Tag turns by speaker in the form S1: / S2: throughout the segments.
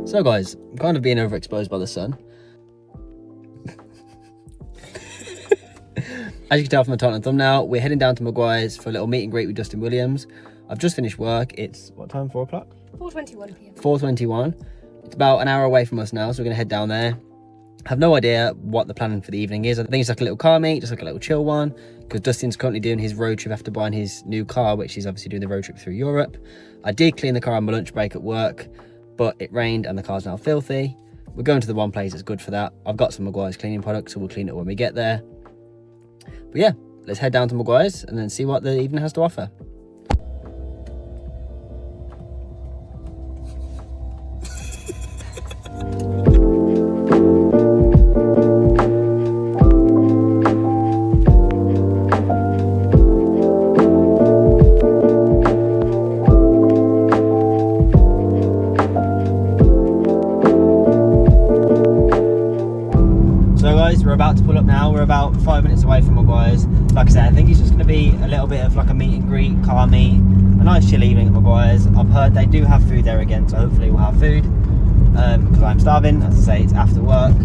S1: So guys, I'm kind of being overexposed by the sun. As you can tell from the title and thumbnail, we're heading down to Meguiar's for a little meet and greet with Dustin Williams. I've just finished work. It's, what time, 4 o'clock?
S2: 4:21 p.m.
S1: 4:21. It's about an hour away from us now, so we're going to head down there. I have no idea what the plan for the evening is. I think it's like a little car meet, just like a little chill one, because Dustin's currently doing his road trip after buying his new car, which he's obviously doing the road trip through Europe. I did clean the car on my lunch break at work, but it rained and the car's now filthy. We're going to the one place that's good for that. I've got some Meguiar's cleaning products, so we'll clean it when we get there. But yeah, let's head down to Meguiar's and then see what the evening has to offer. We're about to pull up now. We're about 5 minutes away from Meguiar's. Like I said, I think it's just going to be a little bit of like a meet and greet, car meet, a nice chill evening at Meguiar's. I've heard they do have food there again, so hopefully we'll have food because I'm starving. As I say, it's after work.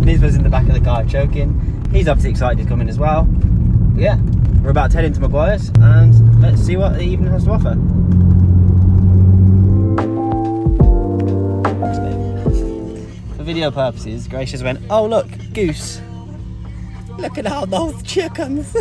S1: Nisba's in the back of the car choking. He's obviously excited he's coming as well. But yeah, we're about to head into Meguiar's and let's see what the evening has to offer. For video purposes, Grace just went, oh look, goose. Look at all those chickens.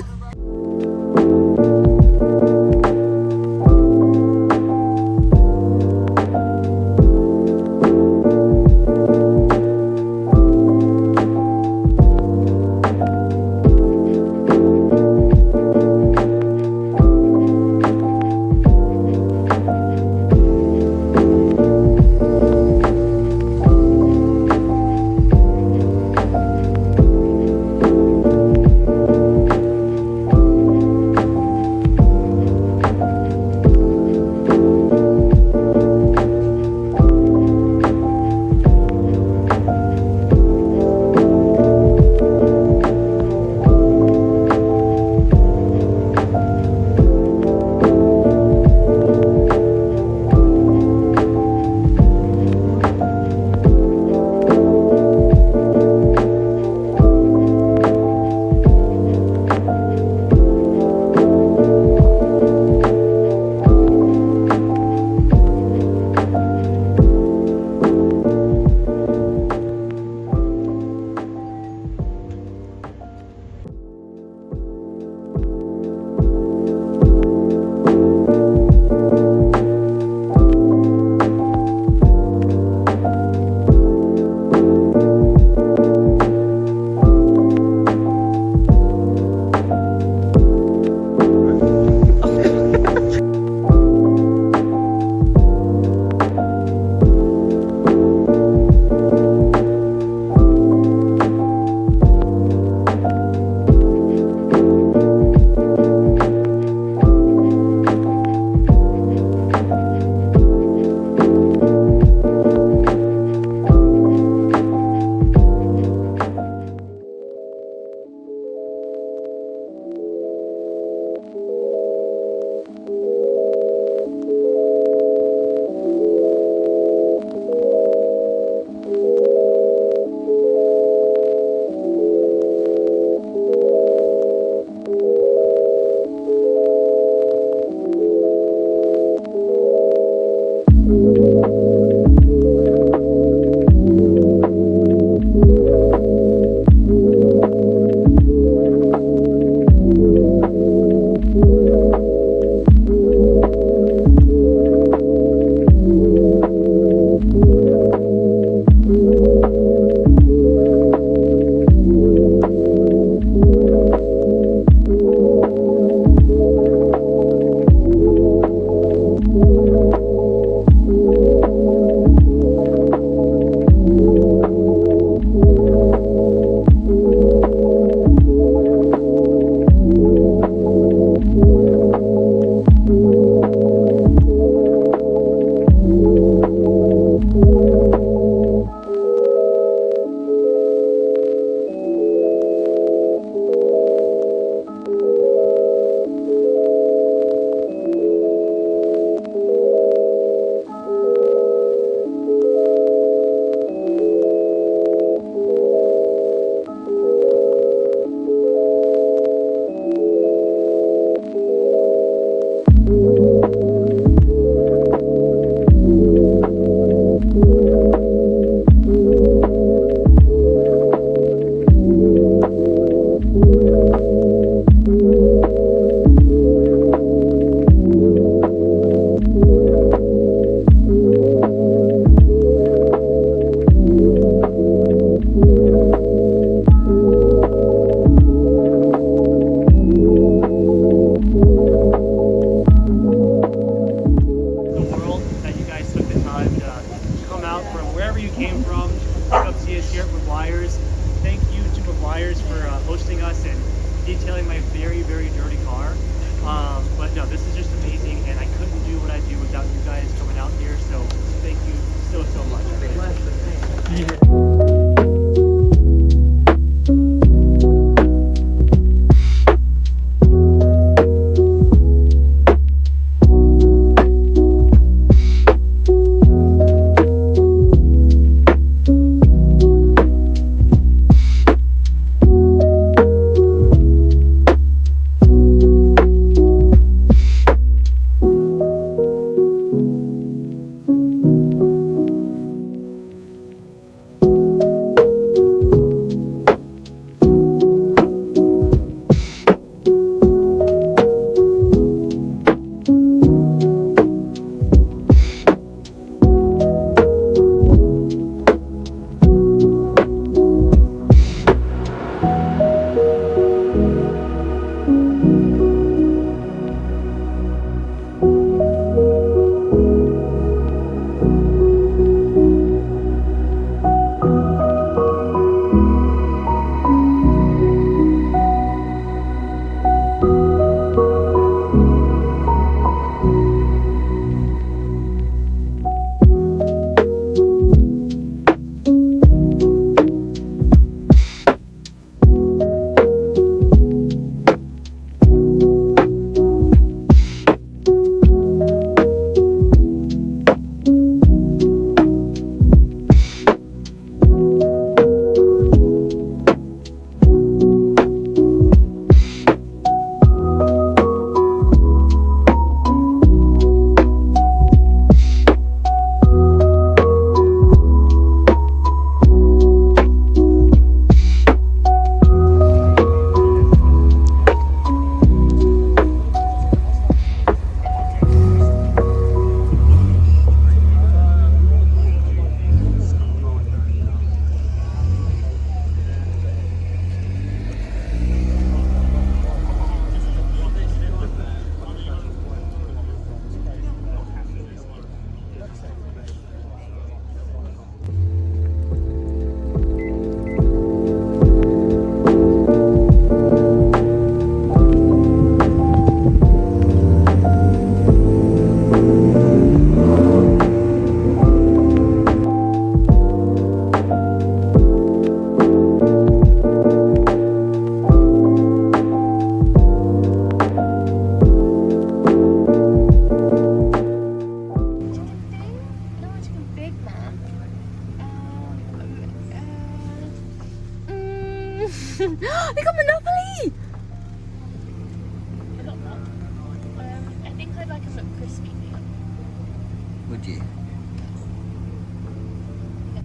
S1: Would you?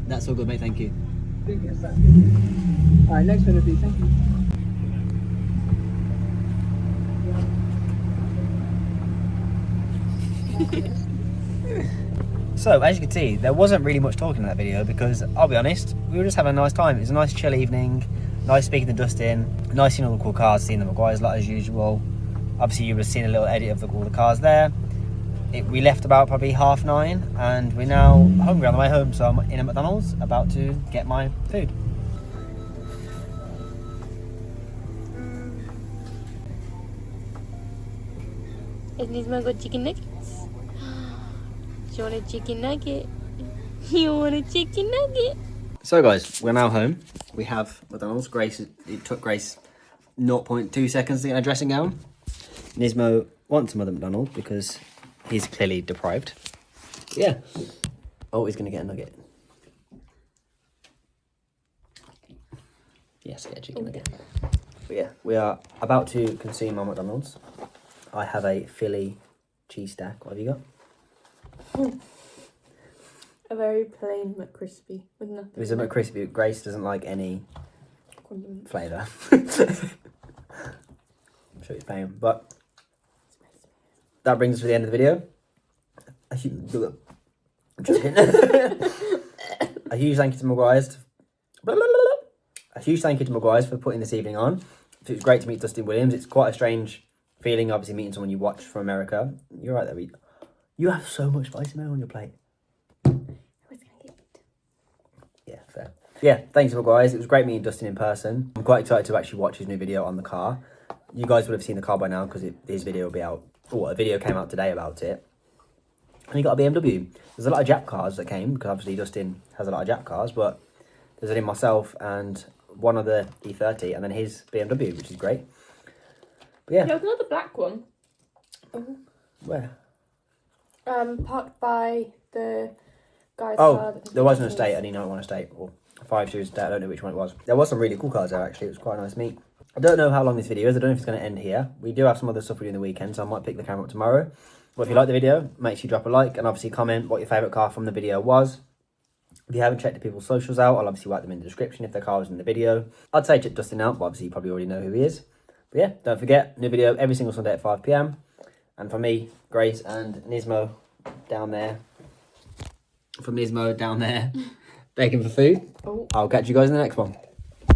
S1: That's all good, mate. Thank you.
S2: Alright, next one, please. Thank you.
S1: So, as you can see, there wasn't really much talking in that video because, I'll be honest, we were just having a nice time. It was a nice chill evening, nice speaking to Dustin, nice seeing all the cool cars, seeing the Meguiar's lot as usual. Obviously, you would have seen a little edit of all the cars there. We left about probably 9:30 and we're now hungry on the way home, so I'm in a McDonald's about to get my food.
S3: Has Nisma got chicken nuggets? Do you want a chicken nugget? You want a chicken nugget?
S1: So guys, we're now home. We have McDonald's. It took Grace 0.2 seconds to get a dressing gown. Nismo wants another McDonald's because he's clearly deprived. Yeah. Oh, he's going to get a nugget. Yes, get a chicken nugget. But yeah, we are about to consume our McDonald's. I have a Philly cheese stack. What have you got?
S3: A very plain McCrispy with nothing.
S1: It's a McCrispy. Grace doesn't like any
S3: Condiment.
S1: flavour. I'm sure he's paying. But that brings us to the end of the video. A huge thank you to Meguiar's. A huge thank you to Meguiar's for putting this evening on. It was great to meet Dustin Williams. It's quite a strange feeling, obviously, meeting someone you watch from America. You're right there. You have so much spicy mayo on your plate. Yeah, fair. Yeah, thanks to Meguiar's. It was great meeting Dustin in person. I'm quite excited to actually watch his new video on the car. You guys would have seen the car by now because his video will be out. Or a video came out today about it. And he got a BMW. There's a lot of Jap cars that came because obviously Dustin has a lot of Jap cars, but there's only myself and one other E30 and then his BMW, which is great. But yeah.
S3: Yeah, another black one.
S1: Oh. Where?
S3: Parked by the guy's
S1: car. Oh, there was an estate, an E91 estate, or 5 Series estate, I don't know which one it was. There was some really cool cars there actually, it was quite a nice meet. I don't know how long this video is, I don't know if it's going to end here. We do have some other stuff we do in the weekend, so I might pick the camera up tomorrow. But if you like the video, make sure you drop a like, and obviously comment what your favourite car from the video was. If you haven't checked the people's socials out, I'll obviously write them in the description if their car was in the video. I'd say check Dustin out, but obviously you probably already know who he is. But yeah, don't forget, new video every single Sunday at 5 PM. And for me, Grace and Nismo down there. From Nismo down there, begging for food. I'll catch you guys in the next one.